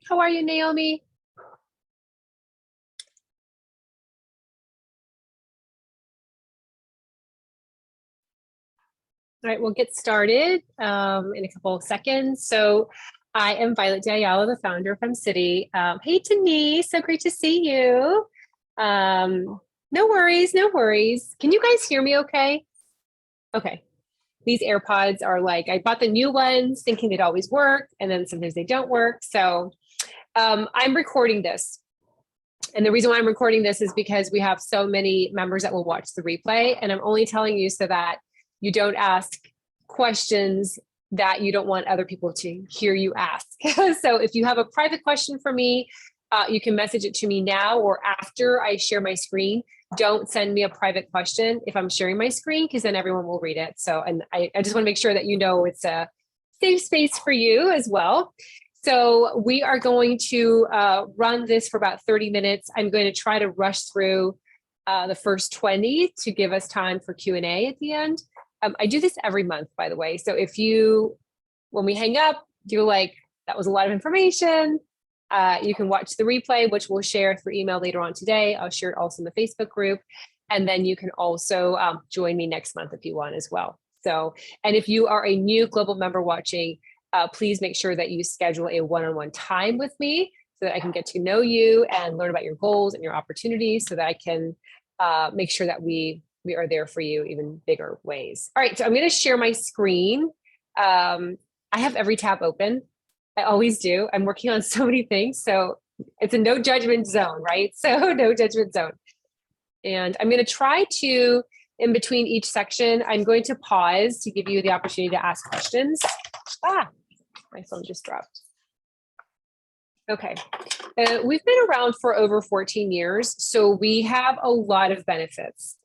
How are you, Naomi? All right, we'll get started in a couple of seconds. So I am Violet D'Ayala, the founder of Femcity. Hey, Denise, so great to see you. No worries, no worries. Can you guys hear me okay? Okay. These AirPods are like, I bought the new ones thinking they'd always work, and then sometimes they don't work. So I'm recording this. And the reason why I'm recording this is because we have so many members that will watch the replay. And I'm only telling you so that you don't ask questions that you don't want other people to hear you ask. So if you have a private question for me, you can message it to me now or after I share my screen. Don't send me a private question if I'm sharing my screen, because then everyone will read it. So, and I just want to make sure that you know it's a safe space for you as well. So we are going to run this for about 30 minutes. I'm going to try to rush through the first 20 to give us time for Q&A at the end. I do this every month, by the way. So if you, when we hang up, you're like, that was a lot of information, you can watch the replay, which we'll share through email later on today. I'll share it also in the Facebook group. And then you can also join me next month if you want as well. So, and if you are a new global member watching, please make sure that you schedule a one-on-one time with me so that I can get to know you and learn about your goals and your opportunities so that I can make sure that we are there for you even bigger ways. All right, so I'm going to share my screen. I have every tab open. I always do. I'm working on so many things. So it's a no judgment zone, right? So no judgment zone. And I'm going to try to, in between each section, I'm going to pause to give you the opportunity to ask questions. My phone just dropped. Okay. We've been around for over 14 years, so we have a lot of benefits.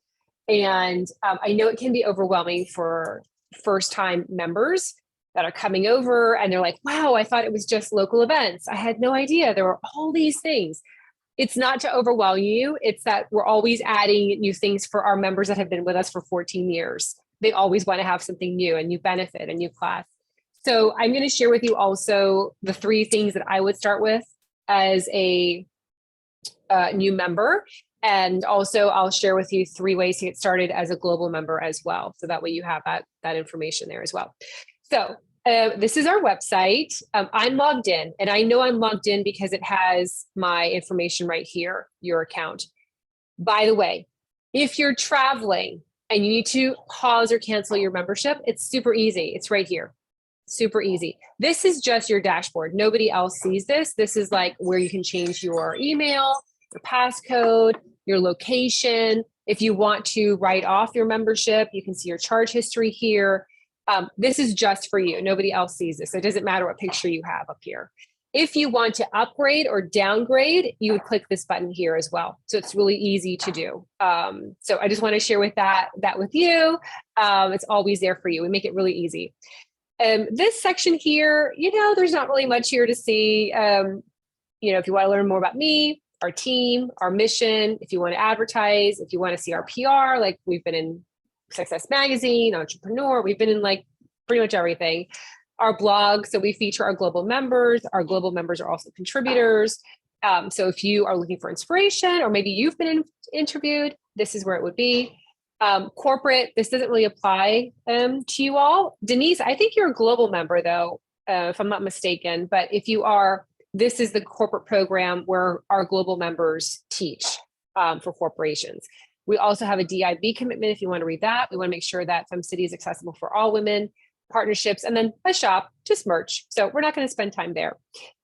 And I know it can be overwhelming for first-time members that are coming over and they're like, wow, I thought it was just local events. I had no idea there were all these things. It's not to overwhelm you. It's that we're always adding new things for our members that have been with us for 14 years. They always want to have something new, a new benefit, a new class. So I'm going to share with you also the 3 things that I would start with as a new member. And also I'll share with you 3 ways to get started as a global member as well. So that way you have that information there as well. So this is our website. I'm logged in, and I know I'm logged in because it has my information right here, your account. By the way, if you're traveling and you need to pause or cancel your membership, it's super easy. It's right here. Super easy. This is just your dashboard. Nobody else sees this. This is like where you can change your email, your passcode, your location. If you want to write off your membership, you can see your charge history here. This is just for you. Nobody else sees this. So it doesn't matter what picture you have up here. If you want to upgrade or downgrade, you would click this button here as well. So it's really easy to do. So I just want to share with that with you. It's always there for you. We make it really easy. This section here, there's not really much here to see. If you want to learn more about me, our team, our mission, if you want to advertise, if you want to see our PR, like we've been in Success Magazine, Entrepreneur, we've been in like pretty much everything. Our blog, so we feature our global members. Our global members are also contributors. So if you are looking for inspiration, or maybe you've been interviewed, this is where it would be. Corporate, this doesn't really apply to you all. Denise, I think you're a global member though, if I'm not mistaken, but if you are, this is the corporate program where our global members teach for corporations. We also have a DIB commitment if you want to read that. We want to make sure that Femcity is accessible for all women, partnerships, and then a shop, just merch. So we're not going to spend time there.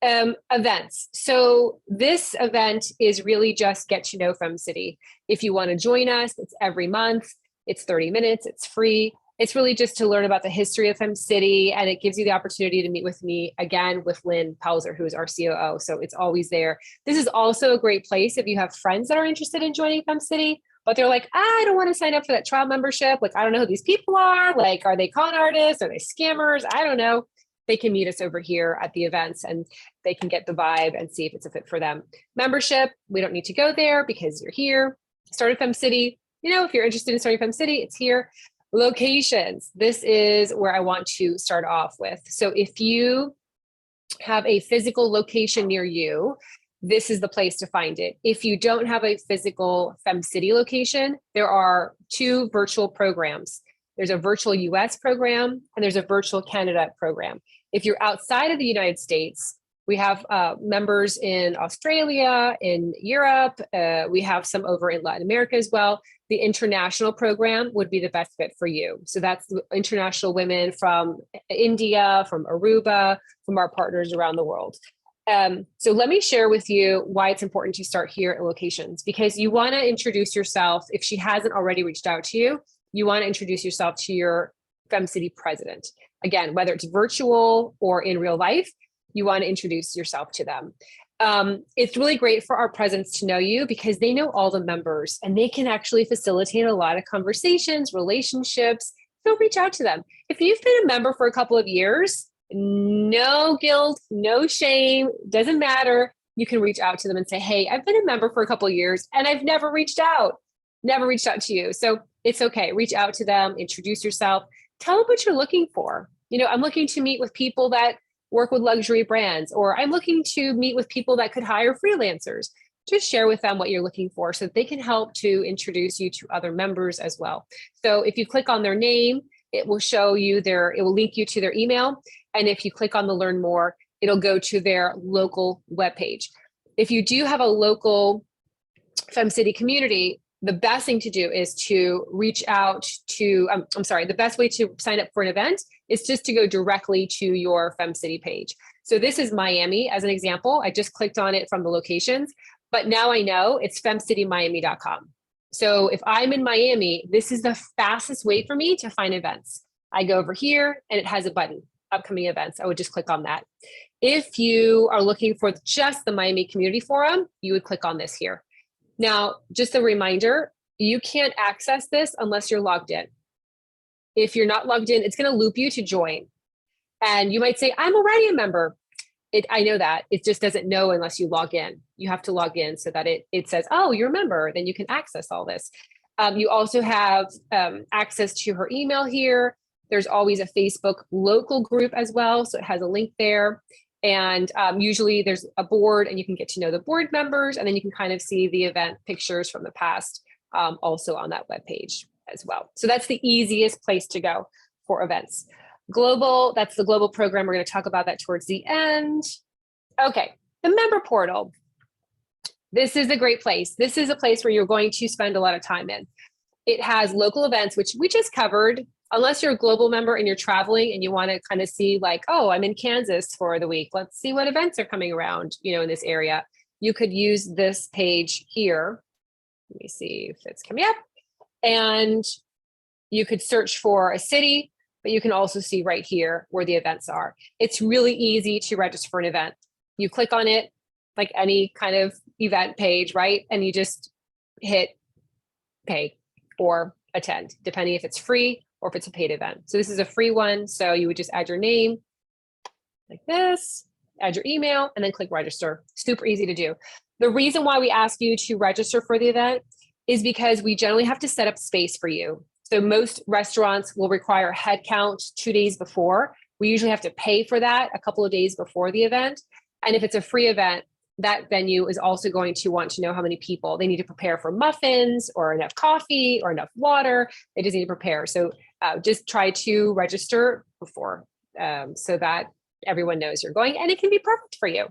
Events. So this event is really just get to know Femcity. If you want to join us, it's every month. It's 30 minutes. It's free. It's really just to learn about the history of Femcity, and it gives you the opportunity to meet with me again with Lynn Pelzer, who is our COO. So it's always there. This is also a great place if you have friends that are interested in joining Femcity, but they're like, I don't want to sign up for that trial membership. Like, I don't know who these people are. Like, are they con artists? Are they scammers? I don't know. They can meet us over here at the events and they can get the vibe and see if it's a fit for them. Membership, we don't need to go there because you're here. Start at Femcity. If you're interested in starting Femcity, it's here. Locations. This is where I want to start off with. So if you have a physical location near you, this is the place to find it. If you don't have a physical Femcity location, there are 2 virtual programs. There's a virtual US program and there's a virtual Canada program. If you're outside of the United States, we have members in Australia, in Europe. We have some over in Latin America as well. The international program would be the best fit for you. So that's the international women from India, from Aruba, from our partners around the world. So let me share with you why it's important to start here at locations, because you want to introduce yourself. If she hasn't already reached out to you, you want to introduce yourself to your Femcity president. Again, whether it's virtual or in real life, you want to introduce yourself to them. It's really great for our presidents to know you because they know all the members and they can actually facilitate a lot of conversations, relationships. So reach out to them. If you've been a member for a couple of years, no guilt, no shame, doesn't matter. You can reach out to them and say, hey, I've been a member for a couple of years and I've never reached out to you. So it's okay. Reach out to them, introduce yourself, tell them what you're looking for. I'm looking to meet with people that work with luxury brands, or I'm looking to meet with people that could hire freelancers. Just share with them what you're looking for so that they can help to introduce you to other members as well. So if you click on their name, it will show you it will link you to their email. And if you click on the learn more, it'll go to their local webpage. If you do have a local Femcity community, the best thing to do is to reach out to, the best way to sign up for an event is just to go directly to your Femcity page. So this is Miami as an example. I just clicked on it from the locations, but now I know it's femcitymiami.com. So if I'm in Miami, this is the fastest way for me to find events. I go over here and it has a button, upcoming events. I would just click on that. If you are looking for just the Miami Community Forum, you would click on this here. Now, just a reminder, you can't access this unless you're logged in. If you're not logged in, it's going to loop you to join. And you might say, I'm already a member. I know that. It just doesn't know unless you log in. You have to log in so that it says, oh, you're a member. Then you can access all this. You also have access to her email here. There's always a Facebook local group as well. So it has a link there. And usually there's a board and you can get to know the board members, and then you can kind of see the event pictures from the past also on that webpage as well. So that's the easiest place to go for events. Global, that's the global program. We're going to talk about that towards the end. Okay, the member portal. This is a great place. This is a place where you're going to spend a lot of time in. It has local events, which we just covered. Unless you're a global member and you're traveling and you want to kind of see like, oh, I'm in Kansas for the week. Let's see what events are coming around, in this area. You could use this page here. Let me see if it's coming up. And you could search for a city, but you can also see right here where the events are. It's really easy to register for an event. You click on it like any kind of event page, right? And you just hit pay or attend, depending if it's free or if it's a paid event. So this is a free one. So you would just add your name like this, add your email, and then click register. Super easy to do. The reason why we ask you to register for the event is because we generally have to set up space for you. So most restaurants will require head count 2 days before. We usually have to pay for that a couple of days before the event. And if it's a free event, that venue is also going to want to know how many people. They need to prepare for muffins or enough coffee or enough water. They just need to prepare. So just try to register before so that everyone knows you're going, and it can be perfect for you.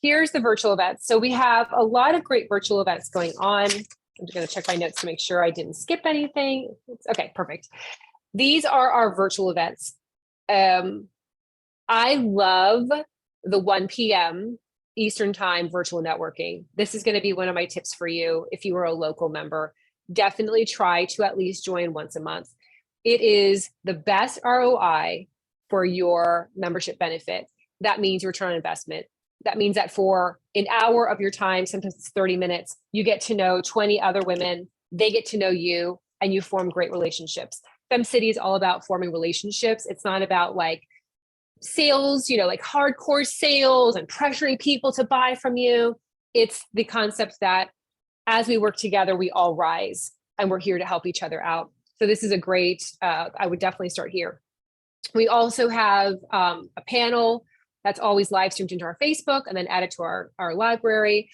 Here's the virtual events. So we have a lot of great virtual events going on. I'm just going to check my notes to make sure I didn't skip anything. Okay, perfect. These are our virtual events. I love the 1 p.m. Eastern Time virtual networking. This is going to be one of my tips for you if you are a local member. Definitely try to at least join once a month. It is the best ROI for your membership benefit. That means return on investment. That means that for an hour of your time, sometimes it's 30 minutes, you get to know 20 other women, they get to know you, and you form great relationships. Femcity is all about forming relationships. It's not about like sales, like hardcore sales and pressuring people to buy from you. It's the concept that as we work together, we all rise, and we're here to help each other out. So this is a great, I would definitely start here. We also have a panel That's always live streamed into our Facebook and then added to our library.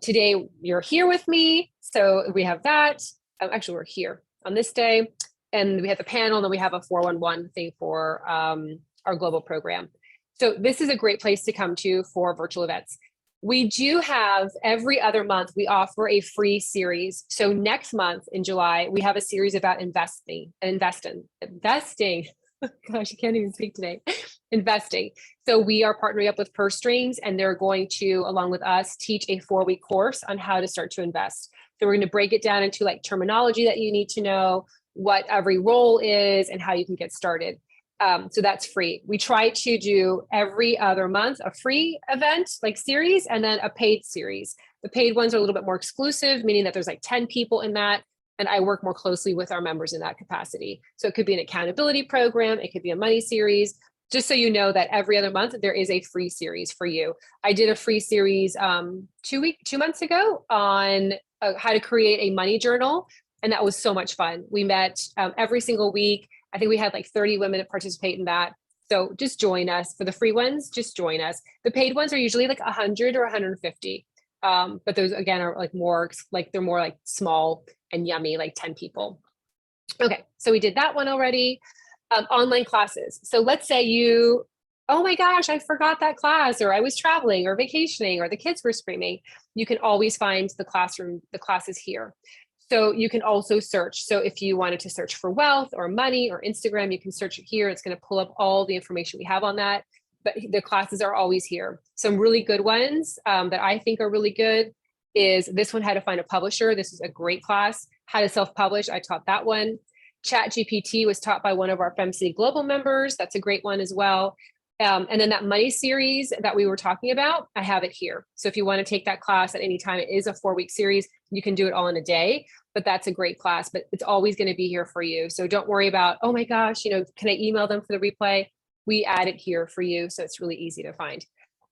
Today you're here with me. So we have that. Actually, we're here on this day. And we have the panel, and then we have a 411 thing for our global program. So this is a great place to come to for virtual events. We do have every other month, we offer a free series. So next month in July, we have a series about investing. Gosh, I can't even speak today. Investing. So we are partnering up with Purse Strings, and they're going to, along with us, teach a 4-week course on how to start to invest. So we're going to break it down into like terminology that you need to know, what every role is, and how you can get started. So that's free. We try to do every other month a free event like series and then a paid series. The paid ones are a little bit more exclusive, meaning that there's like 10 people in that. And I work more closely with our members in that capacity. So it could be an accountability program. It could be a money series. Just so you know that every other month, there is a free series for you. I did a free series 2 months ago on how to create a money journal. And that was so much fun. We met every single week. I think we had like 30 women participate in that. So just join us. For the free ones, just join us. The paid ones are usually like 100 or 150. But those again are like more like they're more like small and yummy, like 10 people. Okay, so we did that one already. Online classes. So let's say you, oh my gosh, I forgot that class, or I was traveling or vacationing, or the kids were screaming. You can always find the classes here. So you can also search. So if you wanted to search for wealth or money or Instagram, you can search it here. It's going to pull up all the information we have on that. But the classes are always here. Some really good ones that I think are really good is this one, how to find a publisher. This is a great class. How to self-publish. I taught that one. ChatGPT was taught by one of our Femcity Global members. That's a great one as well. And then that money series that we were talking about, I have it here. So if you want to take that class at any time, it is a 4-week series. You can do it all in a day, but that's a great class, but it's always going to be here for you. So don't worry about, oh my gosh, can I email them for the replay? We add it here for you. So it's really easy to find.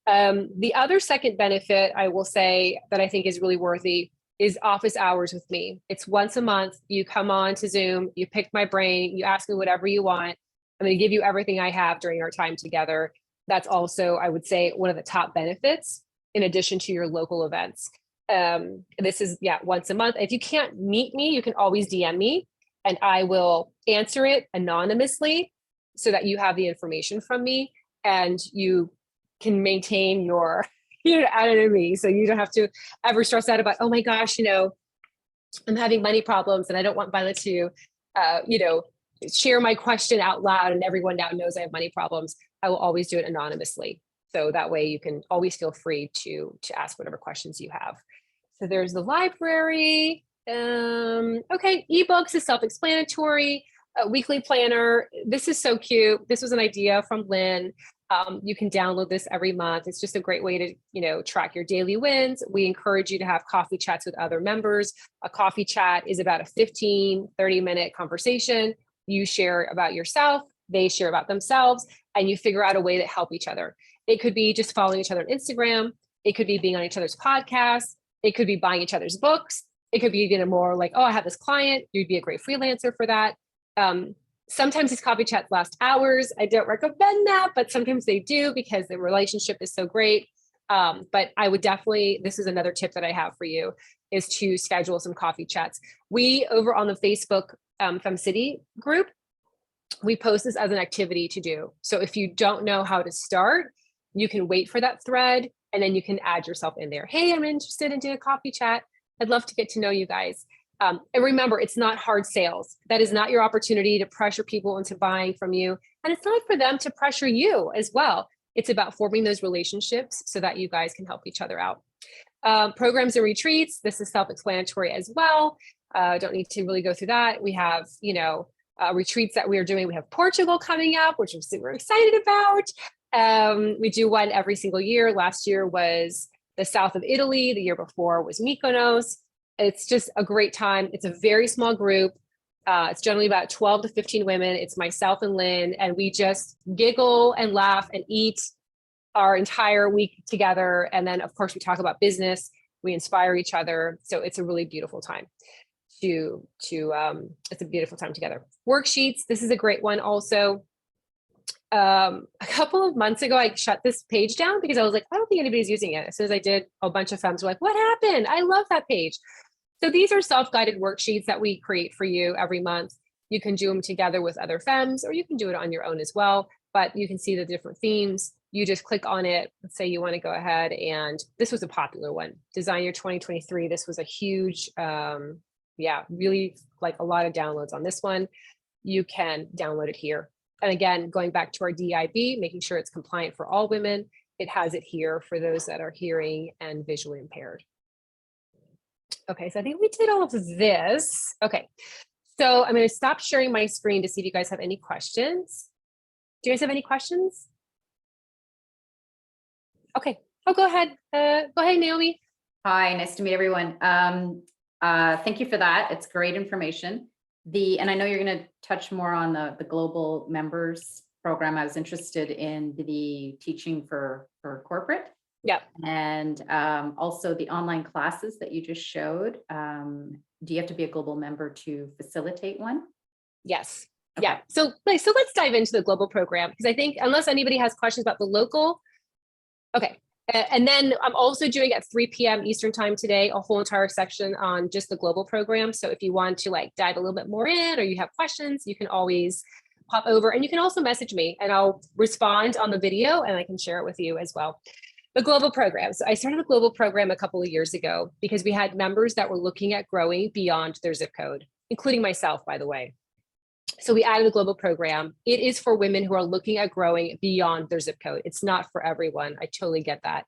The other second benefit I will say that I think is really worthy is office hours with me. It's once a month. You come on to Zoom, you pick my brain, you ask me whatever you want. I'm going to give you everything I have during our time together. That's also, I would say, one of the top benefits in addition to your local events. This is, once a month. If you can't meet me, you can always DM me and I will answer it anonymously so that you have the information from me and you can maintain your anonymity. So you don't have to ever stress out about, oh my gosh, I'm having money problems and I don't want Violet to, share my question out loud and everyone now knows I have money problems. I will always do it anonymously. So that way you can always feel free to ask whatever questions you have. So there's the library. Okay, ebooks is self-explanatory. Weekly planner. This is so cute. This was an idea from Lynn. You can download this every month. It's just a great way to, track your daily wins. We encourage you to have coffee chats with other members. A coffee chat is about a 15, 30-minute conversation. You share about yourself, they share about themselves, and you figure out a way to help each other. It could be just following each other on Instagram. It could be being on each other's podcasts. It could be buying each other's books. It could be more like, oh, I have this client. You'd be a great freelancer for that. Sometimes these coffee chats last hours. I don't recommend that, but sometimes they do because the relationship is so great. But I would definitely, this is another tip that I have for you, is to schedule some coffee chats. We, over on the Facebook Femcity group, we post this as an activity to do. So if you don't know how to start, you can wait for that thread and then you can add yourself in there. Hey, I'm interested in doing a coffee chat. I'd love to get to know you guys. And remember, it's not hard sales. That is not your opportunity to pressure people into buying from you. And it's not for them to pressure you as well. It's about forming those relationships so that you guys can help each other out. Programs and retreats. This is self-explanatory as well. Don't need to really go through that. We have, retreats that we are doing. We have Portugal coming up, which I'm super excited about. We do one every single year. Last year was the south of Italy. The year before was Mykonos. It's just a great time. It's a very small group. It's generally about 12 to 15 women. It's myself and Lynn, and we just giggle and laugh and eat our entire week together. And then, of course, we talk about business. We inspire each other. So it's a really beautiful time it's a beautiful time together. Worksheets. This is a great one also. A couple of months ago, I shut this page down because I was like, I don't think anybody's using it. As soon as I did, a bunch of femmes were like, what happened? I love that page. So these are self-guided worksheets that we create for you every month. You can do them together with other femmes, or you can do it on your own as well, but you can see the different themes. You just click on it. Let's say you want to go ahead, and this was a popular one, Design Year 2023. This was a huge, really like a lot of downloads on this one. You can download it here. And again, going back to our DIB, making sure it's compliant for all women, it has it here for those that are hearing and visually impaired. Okay, so I think we did all of this. Okay, so I'm going to stop sharing my screen to see if you guys have any questions. Do you guys have any questions? Okay, go ahead. Go ahead, Naomi. Hi, nice to meet everyone. Thank you for that. It's great information. And I know you're going to touch more on the global members program. I was interested in the teaching for corporate. Yeah. And also the online classes that you just showed. Do you have to be a global member to facilitate one? Yes. Okay. Yeah. So let's dive into the global program, because I think unless anybody has questions about the local. Okay. And then I'm also doing at 3 p.m. Eastern time today, a whole entire section on just the global program. So if you want to like dive a little bit more in, or you have questions, you can always pop over, and you can also message me and I'll respond on the video and I can share it with you as well. The global program. So I started a global program a couple of years ago because we had members that were looking at growing beyond their zip code, including myself, by the way. So we added a global program. It is for women who are looking at growing beyond their zip code. It's not for everyone. I totally get that.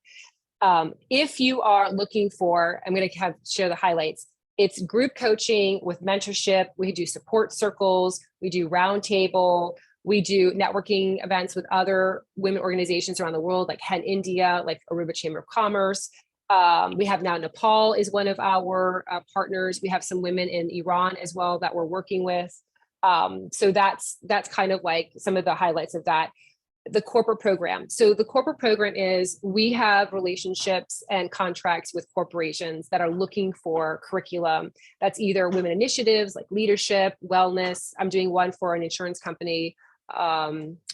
If you are looking for, I'm going to share the highlights. It's group coaching with mentorship. We do support circles. We do roundtable. We do networking events with other women organizations around the world, like HEN India, like Aruba Chamber of Commerce. We have now Nepal is one of our partners. We have some women in Iran as well that we're working with. So that's kind of like some of the highlights of that. The corporate program. So the corporate program is, we have relationships and contracts with corporations that are looking for curriculum that's either women initiatives like leadership, wellness. I'm doing one for an insurance company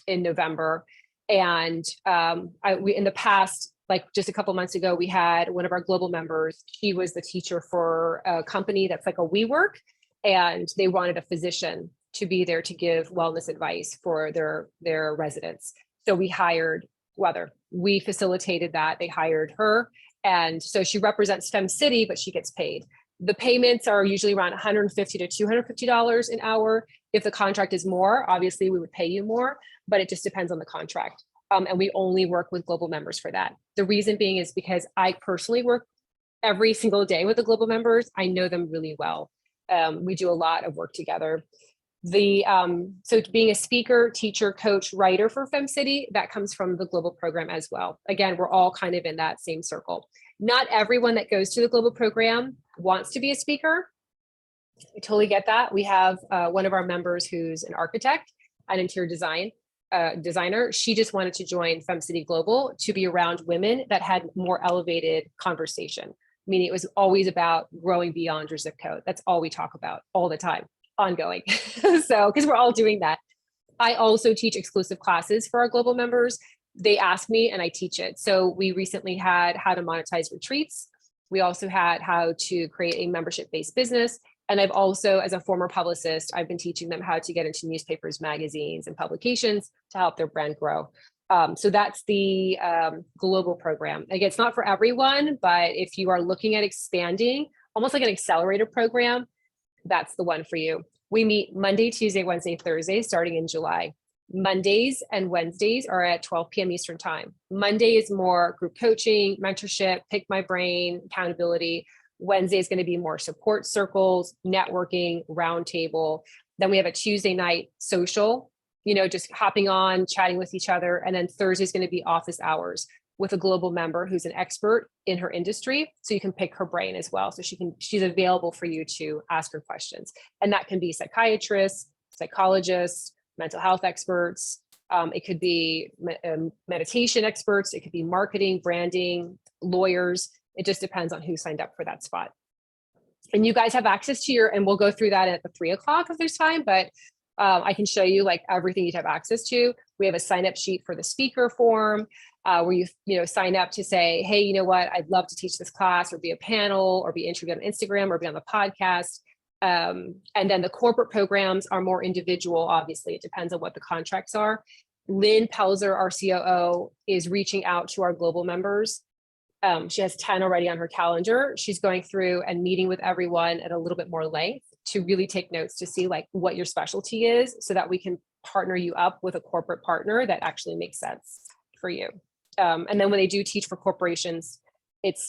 in November. And in the past, like just a couple months ago, we had one of our global members. She was the teacher for a company that's like a WeWork, and they wanted a physician to be there to give wellness advice for their residents. So we facilitated that. They hired her. And so she represents Femcity, but she gets paid. The payments are usually around $150 to $250 an hour. If the contract is more, obviously we would pay you more, but it just depends on the contract. And we only work with global members for that. The reason being is because I personally work every single day with the global members. I know them really well. We do a lot of work together. So being a speaker, teacher, coach, writer for Femcity, that comes from the global program as well. Again, we're all kind of in that same circle. Not everyone that goes to the global program wants to be a speaker. I totally get that. We have one of our members who's an architect, an interior designer. She just wanted to join Femcity Global to be around women that had more elevated conversation, meaning it was always about growing beyond your zip code. That's all we talk about all the time, ongoing. So, because we're all doing that. I also teach exclusive classes for our global members. They ask me and I teach it. So we recently had how to monetize retreats. We also had how to create a membership-based business. And I've also, as a former publicist, I've been teaching them how to get into newspapers, magazines, and publications to help their brand grow. So that's the global program. Again, it's not for everyone, but if you are looking at expanding, almost like an accelerator program, that's the one for you. We meet Monday, Tuesday, Wednesday, Thursday, starting in July. Mondays and Wednesdays are at 12 p.m. Eastern time. Monday is more group coaching, mentorship, pick my brain, accountability. Wednesday is going to be more support circles, networking, roundtable. Then we have a Tuesday night social, just hopping on, chatting with each other. And then Thursday is going to be office hours with a global member who's an expert in her industry. So you can pick her brain as well. So she's available for you to ask her questions. And that can be psychiatrists, psychologists, mental health experts. It could be meditation experts. It could be marketing, branding, lawyers. It just depends on who signed up for that spot. And you guys have access to and we'll go through that at the 3 o'clock if there's time, but I can show you like everything you'd have access to. We have a sign up sheet for the speaker form where you sign up to say, hey, you know what, I'd love to teach this class or be a panel or be interviewed on Instagram or be on the podcast. And then the corporate programs are more individual. Obviously, it depends on what the contracts are. Lynn Pelzer, our COO, is reaching out to our global members. She has 10 already on her calendar. She's going through and meeting with everyone at a little bit more length to really take notes to see like what your specialty is so that we can partner you up with a corporate partner that actually makes sense for you. And then when they do teach for corporations,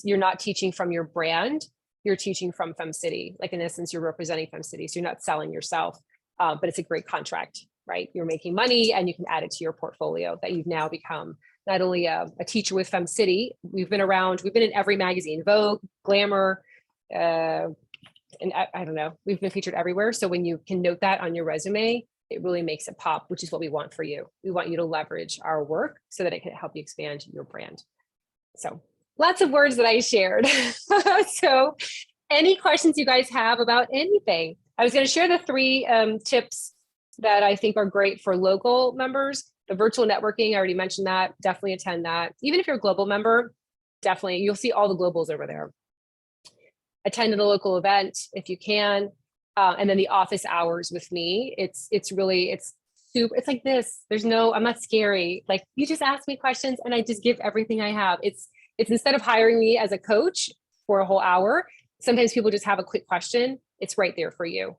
you're not teaching from your brand, you're teaching from Femcity. Like in essence, you're representing Femcity, so you're not selling yourself, but it's a great contract, right? You're making money and you can add it to your portfolio that you've now become not only a teacher with Femcity, we've been in every magazine, Vogue, Glamour, and I don't know, we've been featured everywhere. So when you can note that on your resume, it really makes it pop, which is what we want for you. We want you to leverage our work so that it can help you expand your brand. So lots of words that I shared. So any questions you guys have about anything? I was going to share the 3 tips that I think are great for local members. The virtual networking, I already mentioned that. Definitely attend that. Even if you're a global member, definitely, you'll see all the globals over there. Attend a local event if you can. And then the office hours with me, it's super, it's like this. I'm not scary. Like you just ask me questions and I just give everything I have. It's instead of hiring me as a coach for a whole hour, sometimes people just have a quick question. It's right there for you.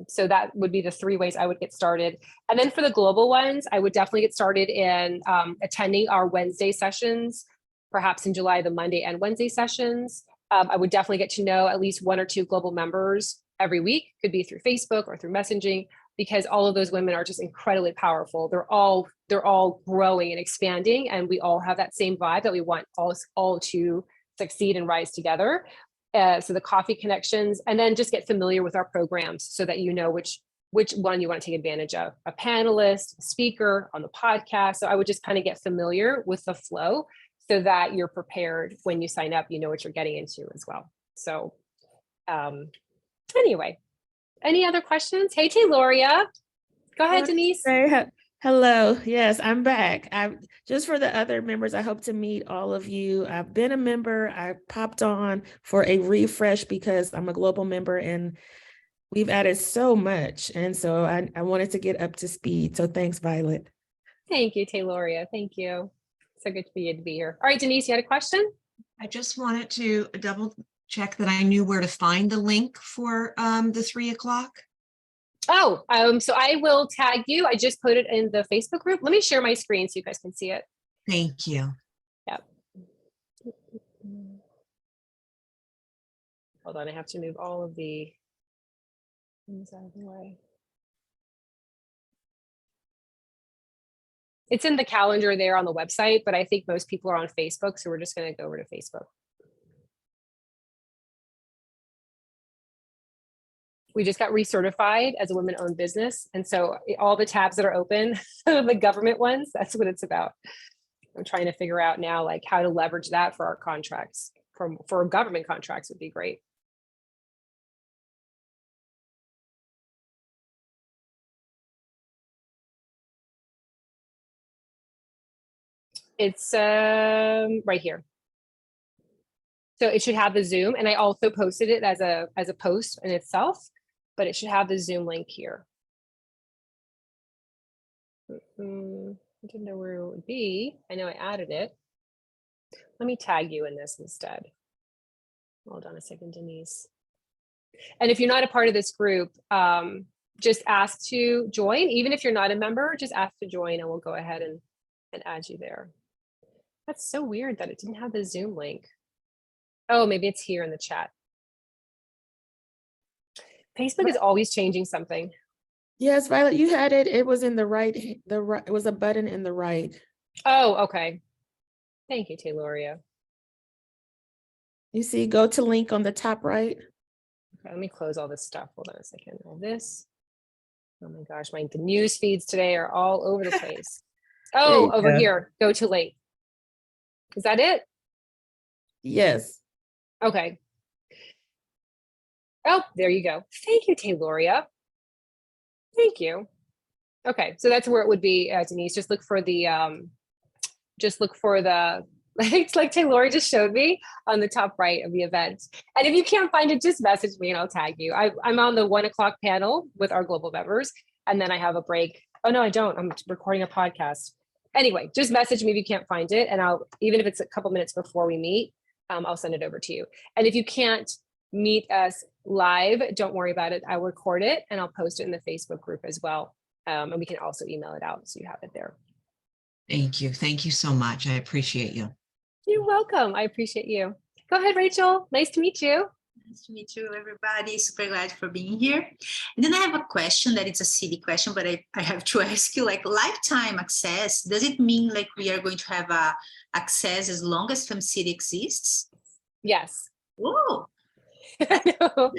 So that would be the 3 ways I would get started. And then for the global ones, I would definitely get started in attending our Wednesday sessions, perhaps in July, the Monday and Wednesday sessions. I would definitely get to know at least 1 or 2 global members every week, could be through Facebook or through messaging, because all of those women are just incredibly powerful. They're all growing and expanding, and we all have that same vibe that we want all to succeed and rise together. So the coffee connections, and then just get familiar with our programs so that you know which one you want to take advantage of, a panelist, a speaker on the podcast. So I would just kind of get familiar with the flow so that you're prepared when you sign up, you know what you're getting into as well. So anyway, any other questions? Hey, Tayloria. Go ahead, Denise. Hello. Yes, I'm back. Just for the other members, I hope to meet all of you. I've been a member. I popped on for a refresh because I'm a global member and we've added so much. And so I wanted to get up to speed. So thanks, Violet. Thank you, Tayloria. Thank you. So good for you to be here. All right, Denise, you had a question? I just wanted to double check that I knew where to find the link for the 3 o'clock. Oh, so I will tag you. I just put it in the Facebook group. Let me share my screen so you guys can see it. Thank you. Yep. Hold on, I have to move all of the things out of the way. It's in the calendar there on the website, but I think most people are on Facebook, so we're just going to go over to Facebook. We just got recertified as a women-owned business. And so all the tabs that are open, the government ones, that's what it's about. I'm trying to figure out now, like how to leverage that for our contracts, for government contracts would be great. It's right here. So it should have the Zoom, and I also posted it as a post in itself, but it should have the Zoom link here. I didn't know where it would be. I know I added it. Let me tag you in this instead. Hold on a second, Denise. And if you're not a part of this group, just ask to join. Even if you're not a member, just ask to join and we'll go ahead and add you there. That's so weird that it didn't have the Zoom link. Oh, maybe it's here in the chat. Facebook is always changing something. Yes, Violet, you had it. It was in the right, it was a button in the right. Oh, okay. Thank you, Tayloria. You see, go to link on the top right. Okay, let me close all this stuff. Hold on a second. All this. Oh my gosh, the news feeds today are all over the place. Oh, over here, go to link. Is that it? Yes. Okay. Oh, there you go. Thank you, Tayloria. Thank you. Okay, so that's where it would be, Denise. Just look for the, it's like Taylor just showed me on the top right of the event. And if you can't find it, just message me and I'll tag you. I'm on the 1 o'clock panel with our global members. And then I have a break. Oh, no, I don't. I'm recording a podcast. Anyway, just message me if you can't find it. And even if it's a couple minutes before we meet, I'll send it over to you. And if you can't meet us live, don't worry about it. I'll record it and I'll post it in the Facebook group as well. And we can also email it out so you have it there. Thank you. Thank you so much. I appreciate you. You're welcome. I appreciate you. Go ahead, Rachel. Nice to meet you. Nice to meet you, everybody. Super glad for being here. And then I have a question that it's a silly question, but I have to ask you, like lifetime access, does it mean like we are going to have access as long as Femcity exists? Yes. Whoa. I know.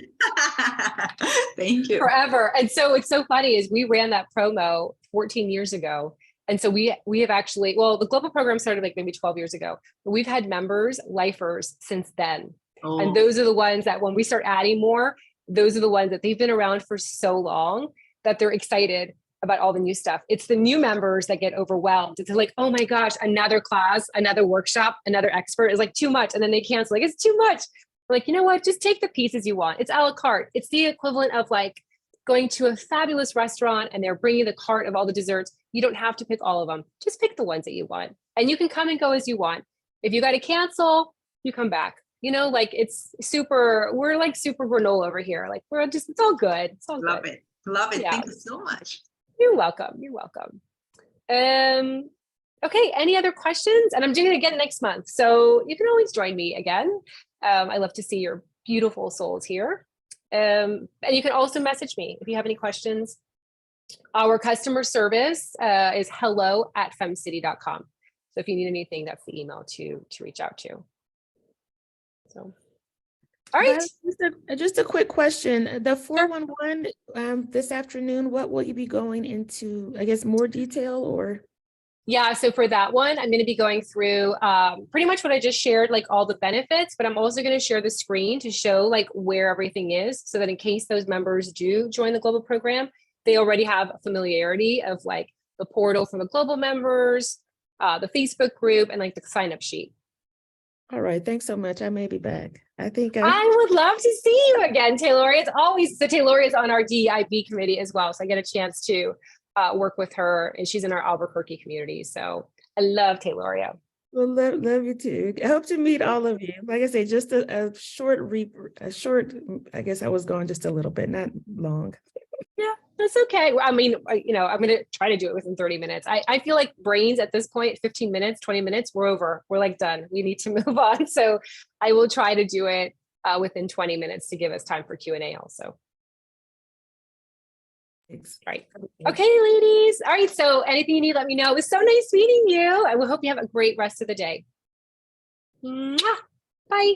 Thank you. Forever. And so it's so funny is we ran that promo 14 years ago. And so we have actually, well, the global program started like maybe 12 years ago, but we've had members, lifers since then. Oh. And those are the ones that when we start adding more, those are the ones that they've been around for so long that they're excited about all the new stuff. It's the new members that get overwhelmed. It's like, oh my gosh, another class, another workshop, another expert is like too much. And then they cancel, like, it's too much. Like, you know what, just take the pieces you want. It's a la carte. It's the equivalent of like going to a fabulous restaurant and they're bringing the cart of all the desserts. You don't have to pick all of them. Just pick the ones that you want. And you can come and go as you want. If you got to cancel, you come back. You know, like we're like super granola over here. Like it's all good. It's all Love good. it. Love it. Yeah. Thank you so much. You're welcome. You're welcome. Okay, any other questions? And I'm doing it again next month. So you can always join me again. I love to see your beautiful souls here. And you can also message me if you have any questions. Our customer service is hello@femcity.com. So if you need anything, that's the email to reach out to. So, all right. Just a quick question. The 411 this afternoon, what will you be going into? I guess more detail or? Yeah, so for that one, I'm going to be going through pretty much what I just shared, like all the benefits, but I'm also going to share the screen to show like where everything is so that in case those members do join the global program, they already have a familiarity of like the portal for the global members, the Facebook group, and like the sign up sheet. All right. Thanks so much. I may be back. I would love to see you again, Taylor. It's always, so Taylor is on our DIB committee as well. So I get a chance to work with her and she's in our Albuquerque community. So I love Tayloria. Well, love you too. I hope to meet all of you. Like I say, just a short, I guess I was going just a little bit, not long. Yeah, that's okay. I mean, you know, I'm going to try to do it within 30 minutes. I feel like brains at this point, 15 minutes, 20 minutes, we're over. We're like done. We need to move on. So I will try to do it within 20 minutes to give us time for Q&A also. Thanks. Right. Okay, ladies. All right. So anything you need, let me know. It was so nice meeting you. I will hope you have a great rest of the day. Mwah. Bye.